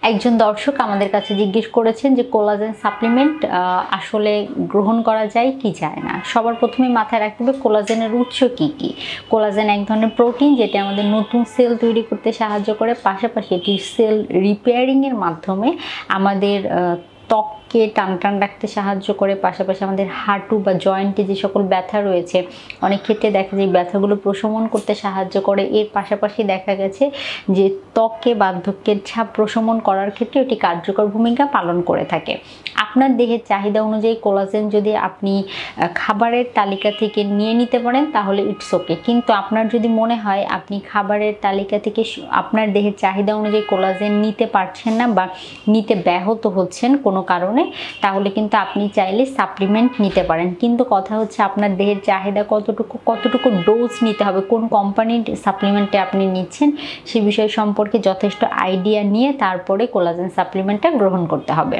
একজন দর্শক আমাদের কাছে জিজ্ঞেস করেছেন যে কোলাজেন সাপ্লিমেন্ট আসলে গ্রহণ করা যায় কি যায় না। সবার প্রথমে মাথায় রাখতে হবে কোলাজেনের উৎস কি কি। কোলাজেন এক ধরনের প্রোটিন যেটা আমাদের নতুন সেল তৈরি করতে সাহায্য করে, পাশাপাশি এটি সেল রিপেয়ারিংয়ের মাধ্যমে আমাদের ত্বককে টান টান রাখতে সাহায্য করে, পাশাপাশি আমাদের হাঁটু বা জয়েন্টে যে সকল ব্যথা রয়েছে অনেক ক্ষেত্রে দেখা যায় ব্যথাগুলো প্রশমন করতে সাহায্য করে। এর পাশাপাশি দেখা গেছে যে ত্বকে বার্ধক্যের ছাপ প্রশমন করার ক্ষেত্রে এটি কার্যকর ভূমিকা পালন করে থাকে। আপনার দেহের চাহিদা অনুযায়ী কোলাজেন যদি আপনি খাবারের তালিকা থেকে নিয়ে নিতে পারেন তাহলে ইটস ওকে, কিন্তু আপনার যদি মনে হয় আপনি খাবারের তালিকা থেকে আপনার দেহের চাহিদা অনুযায়ী কোলাজেন নিতে পারছেন না বা নিতে ব্যাহত হচ্ছেন কোনো কারণে, তাহলে কিন্তু আপনি চাইলে সাপ্লিমেন্ট নিতে পারেন। কিন্তু কথা হচ্ছে আপনার দেহের চাহিদা কতটুকু ডোজ নিতে হবে, কোন কোম্পানির সাপ্লিমেন্টে আপনি নিচ্ছেন সে বিষয় সম্পর্কে যথেষ্ট আইডিয়া নিয়ে তারপরে কোলাজেন সাপ্লিমেন্টটা গ্রহণ করতে হবে।